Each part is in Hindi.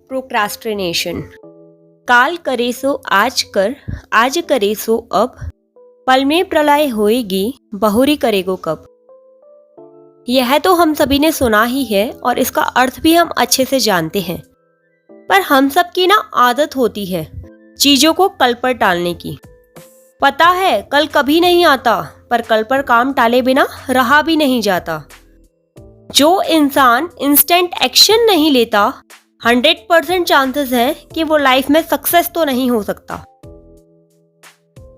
प्रोक्रास्टिनेशन। काल करे सो आज कर, आज करे सो अब, पल में प्रलय होएगी, बहुरी करेगो कब। यह तो हम सभी ने सुना ही है और इसका अर्थ भी हम अच्छे से जानते हैं, पर हम सब की ना आदत होती है चीजों को कल पर टालने की। पता है कल कभी नहीं आता, पर कल पर काम टाले बिना रहा भी नहीं जाता। जो इंसान इंस्टेंट एक्शन नहीं लेता, 100% चांसेस है कि वो लाइफ में सक्सेस तो नहीं हो सकता।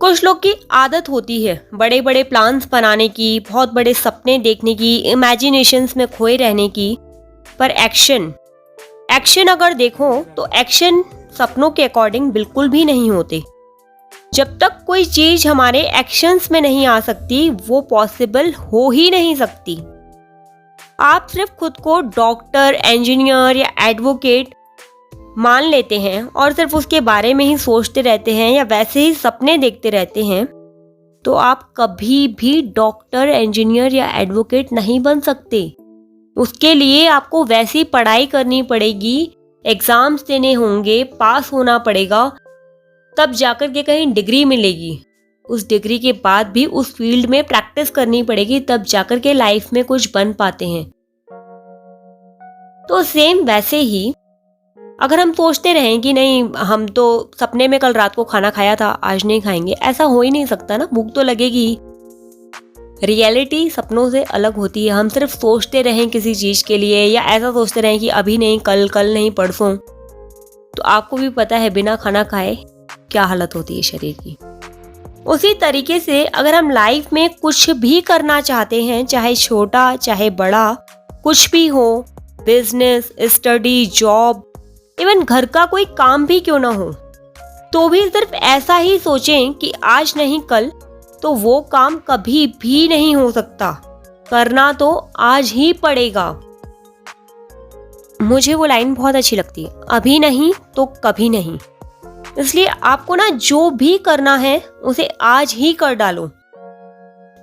कुछ लोग की आदत होती है बड़े बड़े प्लान्स बनाने की, बहुत बड़े सपने देखने की, इमेजिनेशंस में खोए रहने की, पर एक्शन अगर देखो तो एक्शन सपनों के अकॉर्डिंग बिल्कुल भी नहीं होते। जब तक कोई चीज हमारे एक्शंस में नहीं आ सकती, वो पॉसिबल हो ही नहीं सकती। आप सिर्फ खुद को डॉक्टर, इंजीनियर या एडवोकेट मान लेते हैं और सिर्फ उसके बारे में ही सोचते रहते हैं या वैसे ही सपने देखते रहते हैं, तो आप कभी भी डॉक्टर, इंजीनियर या एडवोकेट नहीं बन सकते। उसके लिए आपको वैसी पढ़ाई करनी पड़ेगी, एग्जाम्स देने होंगे, पास होना पड़ेगा, तब जाकर के कहीं डिग्री मिलेगी। उस डिग्री के बाद भी उस फील्ड में प्रैक्टिस करनी पड़ेगी, तब जाकर के लाइफ में कुछ बन पाते हैं। तो सेम वैसे ही अगर हम सोचते रहें कि नहीं, हम तो सपने में कल रात को खाना खाया था, आज नहीं खाएंगे, ऐसा हो ही नहीं सकता ना, भूख तो लगेगी। रियलिटी सपनों से अलग होती है। हम सिर्फ सोचते रहें किसी चीज के लिए या ऐसा सोचते रहें कि अभी नहीं, कल नहीं, परसों, तो आपको भी पता है बिना खाना खाए क्या हालत होती है शरीर की। उसी तरीके से अगर हम लाइफ में कुछ भी करना चाहते हैं, चाहे छोटा चाहे बड़ा, कुछ भी हो, बिजनेस, स्टडी, जॉब, इवन घर का कोई काम भी क्यों ना हो, तो भी सिर्फ ऐसा ही सोचें कि आज नहीं कल, तो वो काम कभी भी नहीं हो सकता। करना तो आज ही पड़ेगा। मुझे वो लाइन बहुत अच्छी लगती है, अभी नहीं तो कभी नहीं। इसलिए आपको ना जो भी करना है उसे आज ही कर डालो।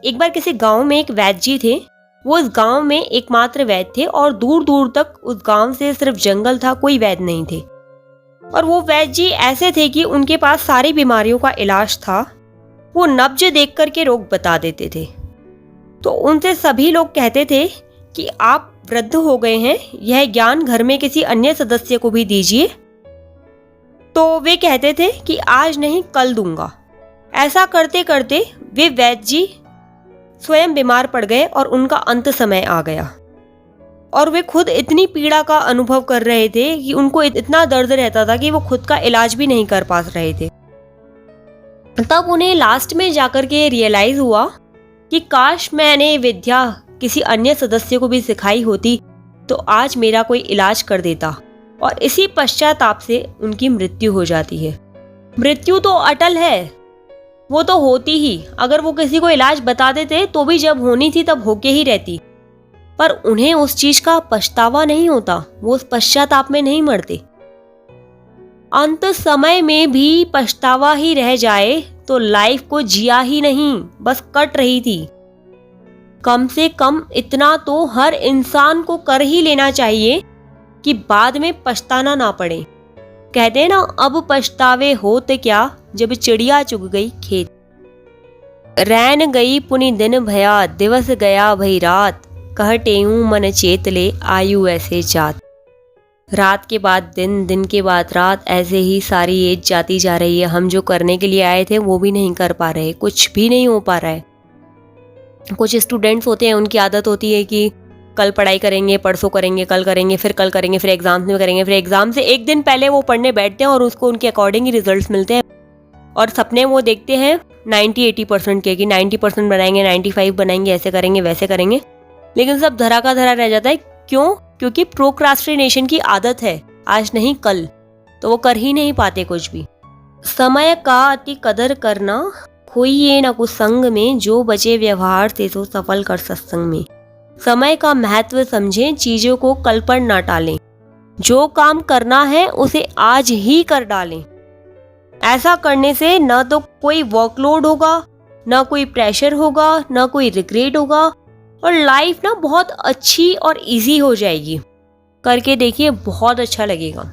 एक बार किसी गांव में एक वैद्य जी थे। वो इस गांव में एकमात्र वैद्य थे और दूर दूर तक उस गांव से सिर्फ जंगल था, कोई वैद्य नहीं थे। और वो वैद्य जी ऐसे थे कि उनके पास सारी बीमारियों का इलाज था। वो नब्ज देख करके रोग बता देते थे। तो उनसे सभी लोग कहते थे कि आप वृद्ध हो गए हैं, यह ज्ञान घर में किसी अन्य सदस्य को भी दीजिए। तो वे कहते थे कि आज नहीं कल दूंगा। ऐसा करते करते वे वैद्य जी स्वयं बीमार पड़ गए और उनका अंत समय आ गया। और वे खुद इतनी पीड़ा का अनुभव कर रहे थे कि उनको इतना दर्द रहता था कि वो खुद का इलाज भी नहीं कर पा रहे थे। तब उन्हें लास्ट में जाकर के रियलाइज हुआ कि काश मैंने विद्या किसी अन्य सदस्य को भी सिखाई होती तो आज मेरा कोई इलाज कर देता। और इसी पश्चाताप से उनकी मृत्यु हो जाती है। मृत्यु तो अटल है, वो तो होती ही। अगर वो किसी को इलाज बता देते तो भी जब होनी थी तब होके ही रहती, पर उन्हें उस चीज का पछतावा नहीं होता, वो उस पश्चाताप में नहीं मरते। अंत समय में भी पछतावा ही रह जाए तो लाइफ को जिया ही नहीं, बस कट रही थी। कम से कम इतना तो हर इंसान को कर ही लेना चाहिए कि बाद में पछताना ना पड़े। कहते हैं ना, अब पछतावे होते क्या जब चिड़िया चुग गई खेत। रैन गई पुनि दिन भया, दिवस गया भई रात, कहटेऊं मन चेत ले, आयु ऐसे जात। रात के बाद दिन, दिन के बाद रात, ऐसे ही सारी एज जाती जा रही है। हम जो करने के लिए आए थे वो भी नहीं कर पा रहे, कुछ भी नहीं हो पा रहा है। कुछ स्टूडेंट्स होते हैं, उनकी आदत होती है कि कल पढ़ाई करेंगे, परसों करेंगे, कल करेंगे, फिर कल करेंगे, फिर एग्जाम में करेंगे, फिर एग्जाम से एक दिन पहले वो पढ़ने बैठते हैं और उसको उनके अकॉर्डिंग ही रिजल्ट्स मिलते हैं। और सपने वो देखते हैं 90-80% के, कि 90% बनाएंगे, 95 बनाएंगे, ऐसे करेंगे, वैसे करेंगे, लेकिन सब धरा का धरा रह जाता है। क्यों? क्योंकि प्रोक्रास्टिनेशन की आदत है, आज नहीं कल, तो वो कर ही नहीं पाते कुछ भी। समय का अति कदर करना, खोइए न कुसंग में, जो बचे व्यवहार से सो सफल कर सत्संग में। समय का महत्व समझें, चीजों को कल पर ना टालें। जो काम करना है उसे आज ही कर डालें। ऐसा करने से न तो कोई वर्कलोड होगा, न कोई प्रेशर होगा, न कोई रिग्रेट होगा, और लाइफ ना बहुत अच्छी और इजी हो जाएगी। करके देखिए, बहुत अच्छा लगेगा।